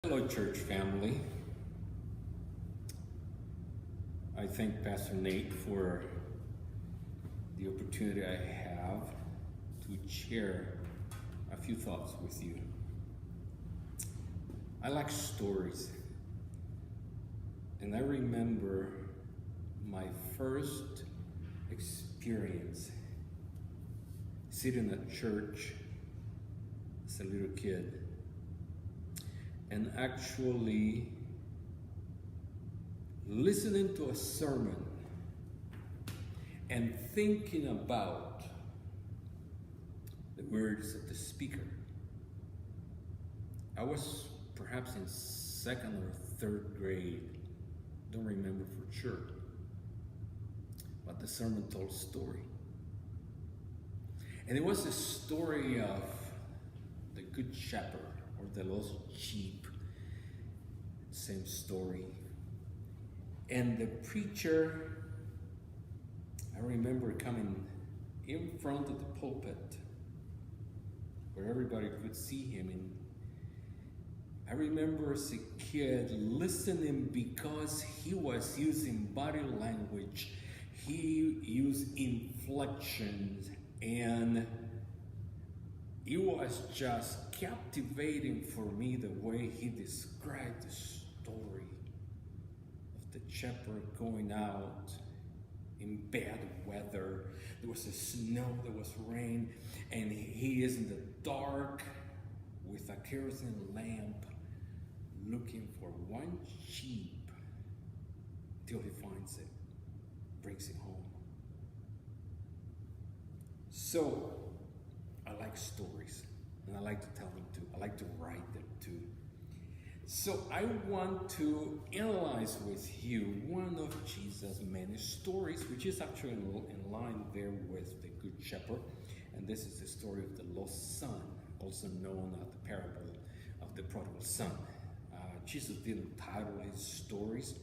Hello, church family. I thank Pastor Nate for the opportunity I have to share a few thoughts with you. I like stories, and I remember my first experience sitting at church as a little kid and actually listening to a sermon and thinking about the words of the speaker. I was perhaps in second or third grade, don't remember for sure, but the sermon told a story. And it was the story of the Good Shepherd or the lost sheep, same story. And the preacher, I remember coming in front of the pulpit where everybody could see him. And I remember as a kid listening because he was using body language. He used inflections, and it was just captivating for me the way he described the story of the shepherd going out in bad weather. There was a snow, there was rain, and he is in the dark with a kerosene lamp looking for one sheep till he finds it, brings it home. So I like stories, and I like to tell them too. I like to write them too. So I want to analyze with you one of Jesus' many stories, which is actually in line there with the Good Shepherd. And this is the story of the lost son, also known as the parable of the prodigal son. Jesus didn't title his stories.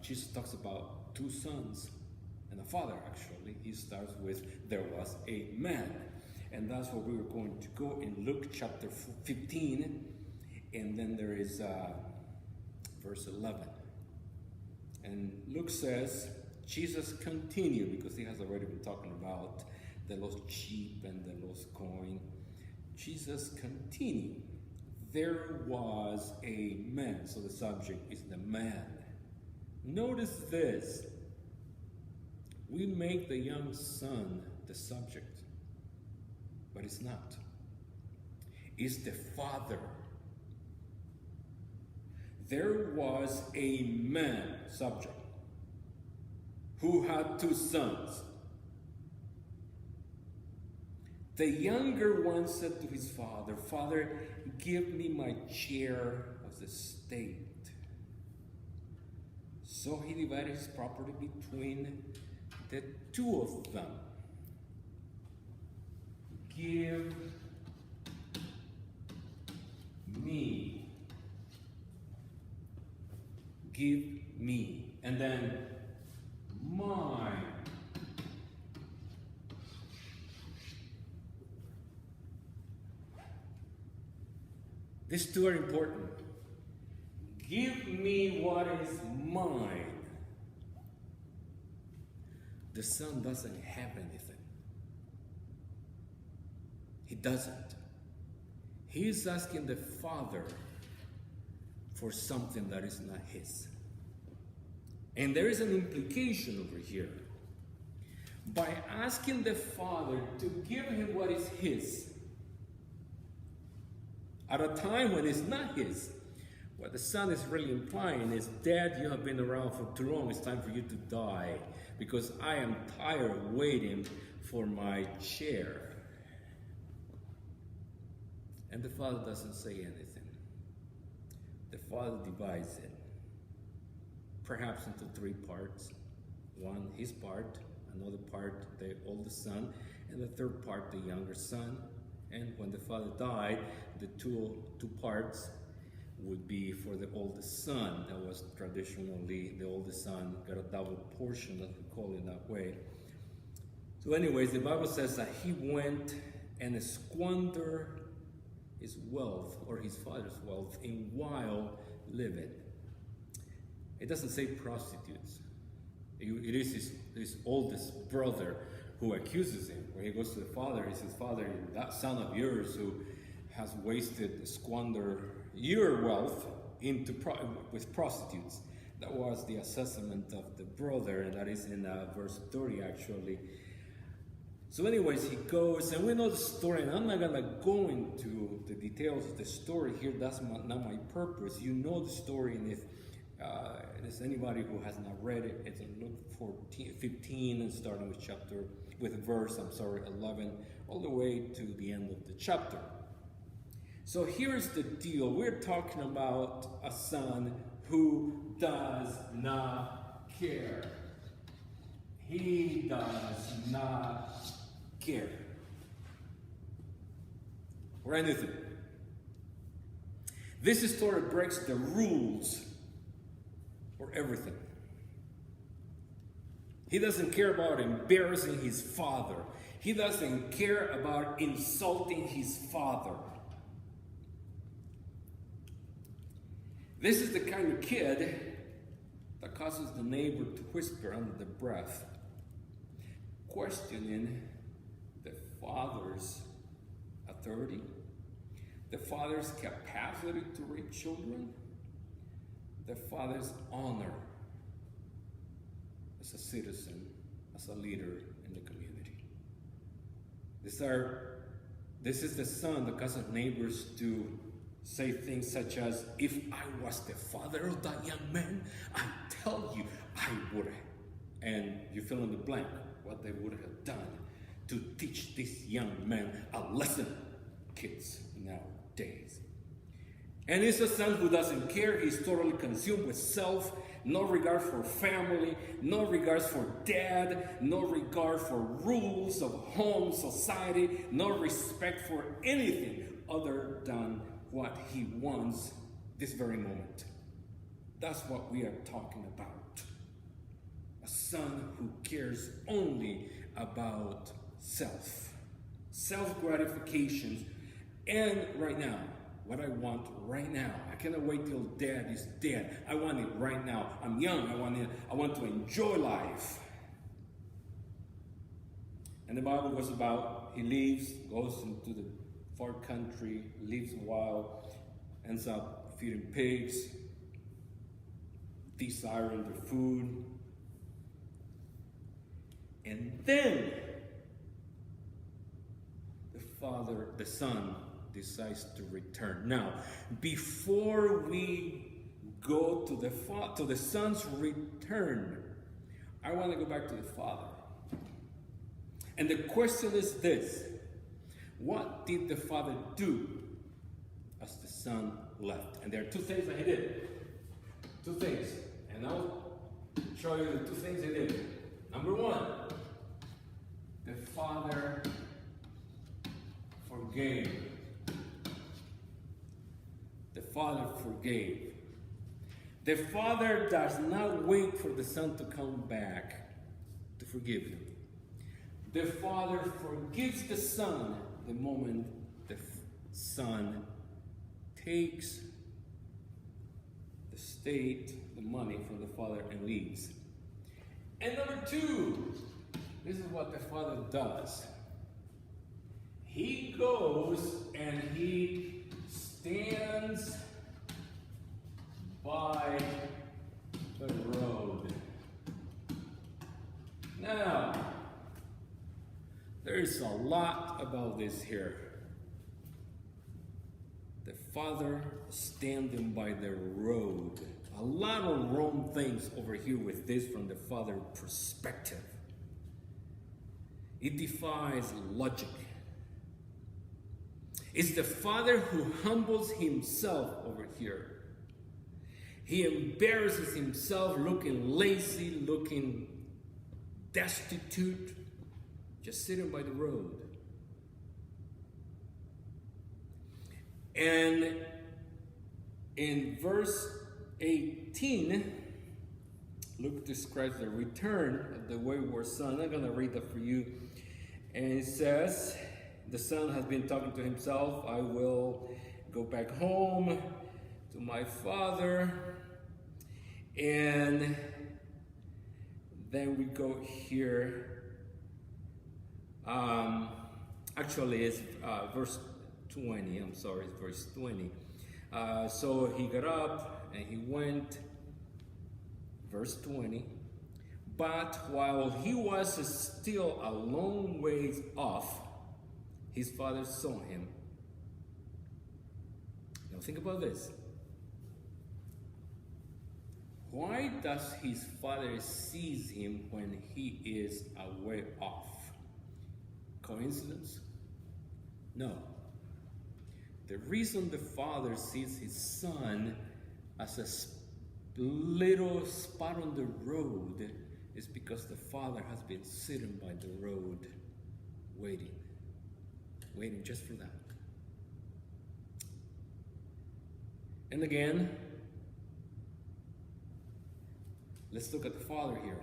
Jesus talks about two sons and a father, actually. He starts with, there was a man. And that's where we were going to go in Luke chapter 15. And then there is verse 11. And Luke says, Jesus continued, because he has already been talking about the lost sheep and the lost coin. Jesus continued. There was a man. So the subject is the man. Notice this. We make the young son the subject, but it's not. It's the father. There was a man, subject, who had two sons. The younger one said to his father, "Father, give me my share of the estate." So he divided his property between the two of them. Give me. Give me. And then mine. These two are important. Give me what is mine. The son doesn't have anything. He doesn't. He's asking the father for something that is not his. And there is an implication over here. By asking the father to give him what is his, at a time when it's not his, what the son is really implying is, Dad, you have been around for too long. It's time for you to die, because I am tired of waiting for my share. And the father doesn't say anything. The father divides it, perhaps into three parts. One, his part; another part, the oldest son; and the third part, the younger son. And when the father died, the two parts would be for the oldest son. That was traditionally the oldest son got a double portion, as we call it that way. So anyways, the Bible says that he went and squandered his wealth or his father's wealth in while living. It doesn't say prostitutes. It is his oldest brother who accuses him. When he goes to the father, he says, "Father, that son of yours who has squandered your wealth with prostitutes." That was the assessment of the brother, and that is in verse 30 actually. So anyways, he goes, and we know the story, and I'm not going to go into the details of the story here. That's not my purpose. You know the story, and if there's anybody who has not read it, it's in Luke 15, and starting with verse 11, all the way to the end of the chapter. So here's the deal. We're talking about a son who does not care. He does not care or anything. This story breaks the rules for everything. He doesn't care about embarrassing his father. He doesn't care about insulting his father. This is the kind of kid that causes the neighbor to whisper under their breath, questioning the father's authority, the father's capacity to raise children, the father's honor as a citizen, as a leader in the community. This is the son that causes neighbors to say things such as, "If I was the father of that young man, I tell you, I would have." And you fill in the blank, what they would have done to teach this young man a lesson, kids nowadays. And it's a son who doesn't care. He's totally consumed with self, no regard for family, no regard for dad, no regard for rules of home, society, no respect for anything other than what he wants this very moment. That's what we are talking about. A son who cares only about self-gratifications, and right now, what I want right now. I cannot wait till dad is dead. I want it right now. I'm young. I want to enjoy life. And the Bible goes about, he leaves, goes into the far country, lives a while, ends up feeding pigs, desiring their food. And then the son decides to return. Now, before we go to the son's return, I want to go back to the father. And the question is this: what did the father do as the son left? And there are two things that he did. Two things. And I'll show you the two things he did. Number one, the father forgave. The father forgave. The father does not wait for the son to come back to forgive him. The father forgives the son the moment the son takes the money from the father and leaves. And number two, this is what the father does. He goes and he stands by the road. Now, there's a lot about this here. The father standing by the road. A lot of wrong things over here with this from the father perspective. It defies logic. It's the father who humbles himself over here. He embarrasses himself, looking lazy, looking destitute, just sitting by the road. And in verse 18, Luke describes the return of the wayward son. I'm not going to read that for you. And it says, the son has been talking to himself, I will go back home to my father. And then we go here. Actually, it's verse 20. I'm sorry, it's verse 20. So he got up and he went, verse 20. But while he was still a long ways off, his father saw him. Now think about this. Why does his father seize him when he is a way off? Coincidence? No. The reason the father sees his son as a little spot on the road is because the father has been sitting by the road waiting just for that. And again, let's look at the father here.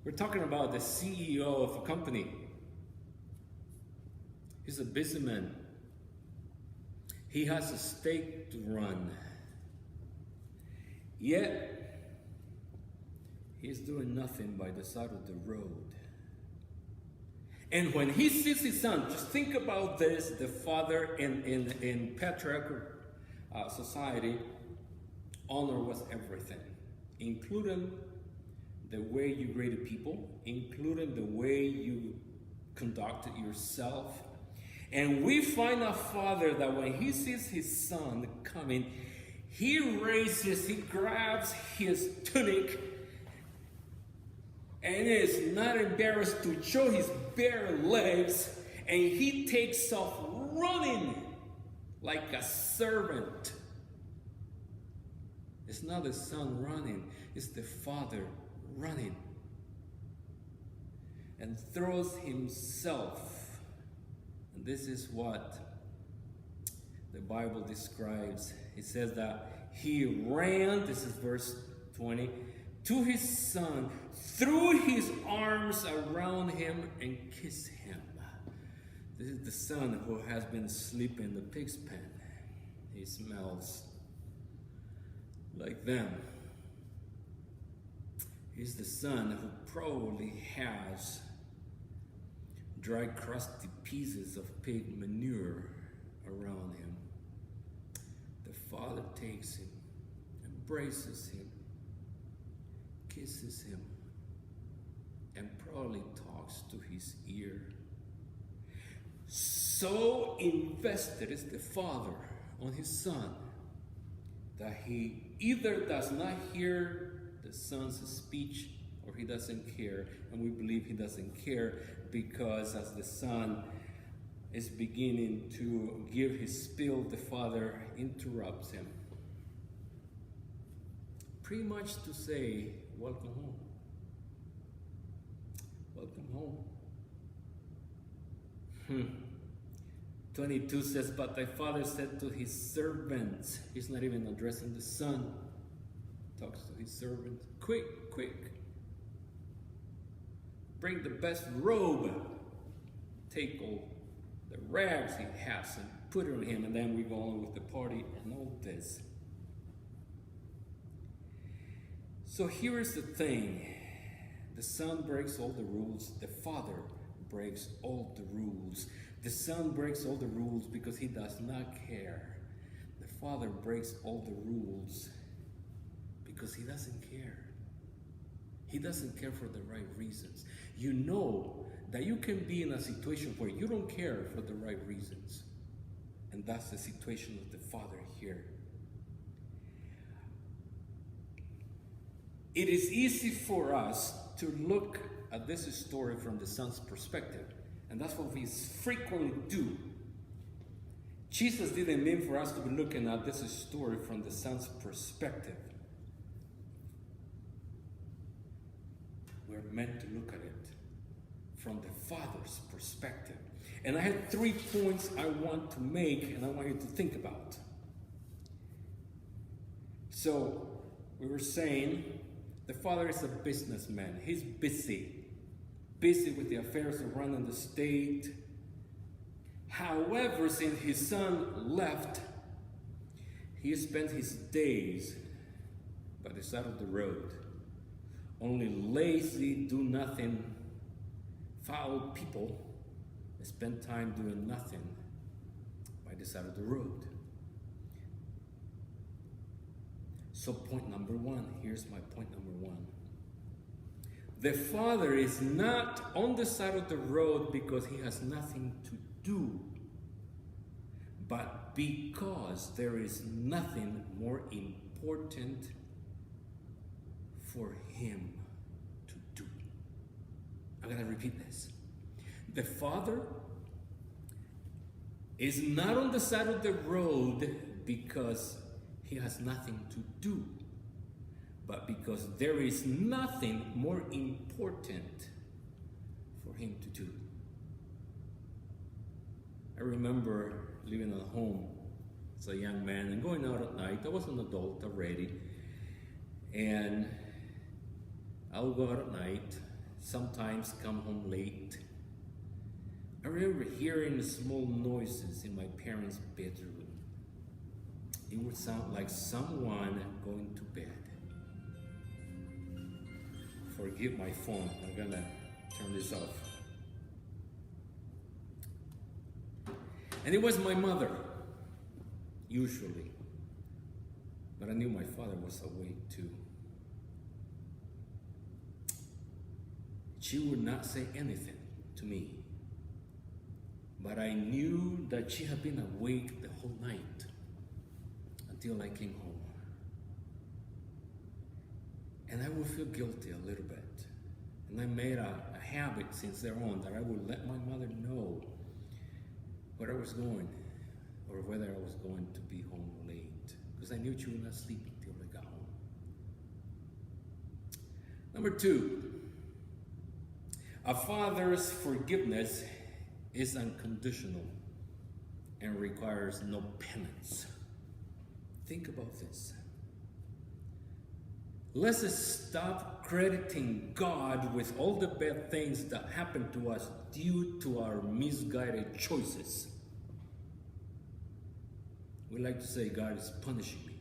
We're talking about the CEO of a company. He's a businessman. He has a stake to run. Yet, he's doing nothing by the side of the road. And when he sees his son, just think about this, the father in patriarchal society, honor was everything, including the way you greeted people, including the way you conducted yourself. And we find a father that when he sees his son coming, he grabs his tunic, and is not embarrassed to show his bare legs, and he takes off running like a servant. It's not the son running, it's the father running, and throws himself. And this is what the Bible describes. It says that he ran, this is verse 20, to his son, threw his arms around him and kissed him. This is the son who has been sleeping in the pig's pen. He smells like them. He's the son who probably has dry, crusty pieces of pig manure around him. The father takes him, embraces him, kisses him, and probably talks to his ear. So invested is the father on his son that he either does not hear the son's speech or he doesn't care. And we believe he doesn't care because as the son is beginning to give his spiel, the father interrupts him. Pretty much to say, welcome home. Welcome home. 22 says, but thy father said to his servants, he's not even addressing the son, talks to his servants, quick, bring the best robe, take all the rags he has and put it on him, and then we go on with the party and all this. So here is the thing. The son breaks all the rules. The father breaks all the rules. The son breaks all the rules because he does not care. The father breaks all the rules because he doesn't care. He doesn't care for the right reasons. You know that you can be in a situation where you don't care for the right reasons. And that's the situation of the father here. It is easy for us to look at this story from the son's perspective. And that's what we frequently do. Jesus didn't mean for us to be looking at this story from the son's perspective. We're meant to look at it from the father's perspective. And I had 3 points I want to make and I want you to think about. So, we were saying the father is a businessman. He's busy with the affairs of running the state, However, since his son left, he spent his days by the side of the road. Only lazy, do-nothing, foul people spend time doing nothing by the side of the road. So point number one, here's my point number one. The father is not on the side of the road because he has nothing to do, but because there is nothing more important for him to do. I'm going to repeat this. The father is not on the side of the road because he has nothing to do, but because there is nothing more important for him to do. I remember living at home as a young man and going out at night. I was an adult already, and I would go out at night, sometimes come home late. I remember hearing small noises in my parents' bedroom. It would sound like someone going to bed. Forgive my phone, I'm gonna turn this off. And it was my mother, usually. But I knew my father was awake too. She would not say anything to me. But I knew that she had been awake the whole night until I came home. And I would feel guilty a little bit. And I made a habit since then on that I would let my mother know where I was going or whether I was going to be home late, because I knew she would not sleep until I got home. Number two, a father's forgiveness is unconditional and requires no penance. Think about this. Let's stop crediting God with all the bad things that happen to us due to our misguided choices. We like to say God is punishing me.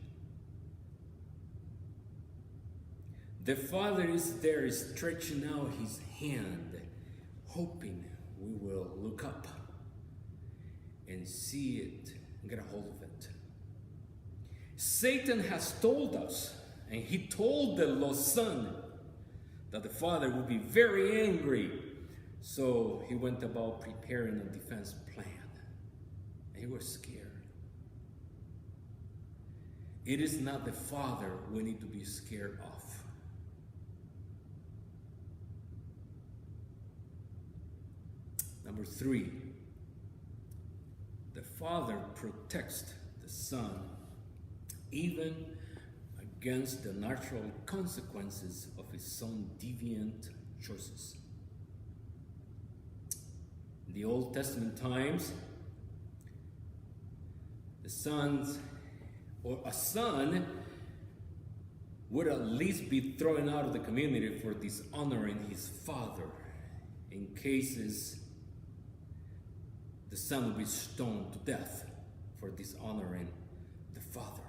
The Father is there stretching out his hand, hoping we will look up and see it and get a hold of it. Satan has told us, and he told the lost son, that the father would be very angry. So he went about preparing a defense plan. And he was scared. It is not the father we need to be scared of. Number three, the father protects the son even against the natural consequences of his own deviant choices. In the Old Testament times, a son would at least be thrown out of the community for dishonoring his father. In cases, the son would be stoned to death for dishonoring the father.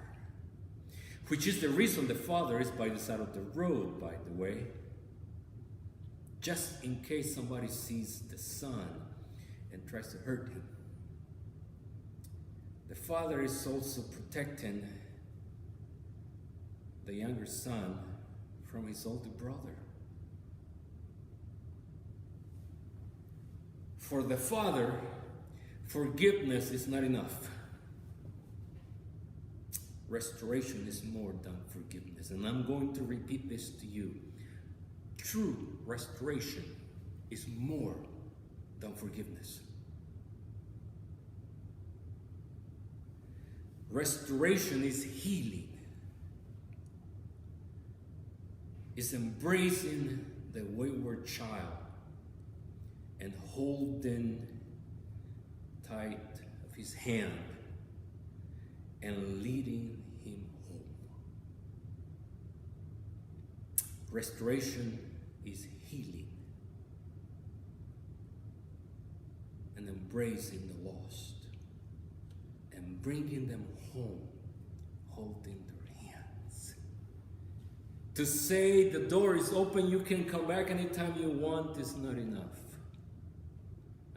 Which is the reason the father is by the side of the road, by the way. Just in case somebody sees the son and tries to hurt him. The father is also protecting the younger son from his older brother. For the father, forgiveness is not enough. Restoration is more than forgiveness. And I'm going to repeat this to you. True restoration is more than forgiveness. Restoration is healing. It's embracing the wayward child and holding tight of his hand and leading him home. Restoration is healing and embracing the lost and bringing them home, holding their hands. To say the door is open, you can come back anytime you want is not enough.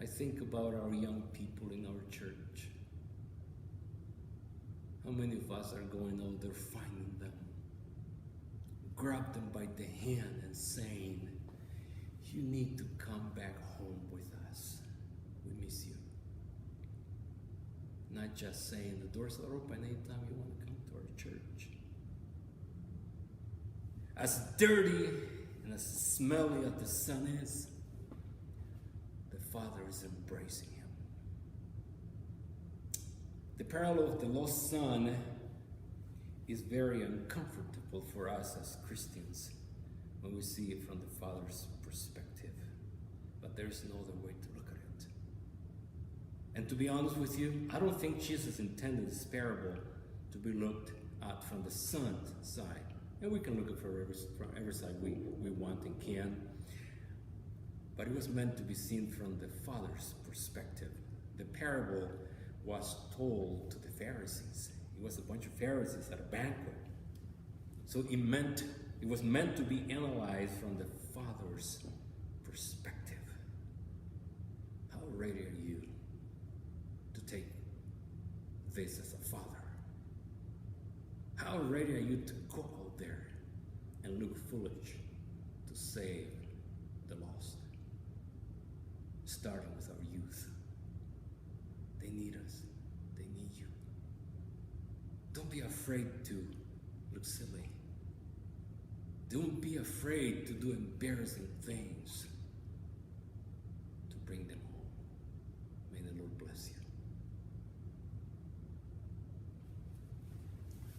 I think about our young people in our church. How many of us are going out there finding them, grab them by the hand and saying, you need to come back home with us. We miss you. Not just saying the doors are open anytime you want to come to our church. As dirty and as smelly as the son is, the Father is embracing him. The parallel of the lost son is very uncomfortable for us as Christians when we see it from the Father's perspective. But there's no other way to look at it. And to be honest with you, I don't think Jesus intended this parable to be looked at from the son's side. And we can look at it from every side we want and can. But it was meant to be seen from the Father's perspective. The parable was told to the Pharisees. It was a bunch of Pharisees at a banquet. So it was meant to be analyzed from the Father's perspective. How ready are you to take this as a father? How ready are you to go out there and look foolish to save the lost? Starting with our youth. They need us. They need you. Don't be afraid to look silly. Don't be afraid to do embarrassing things to bring them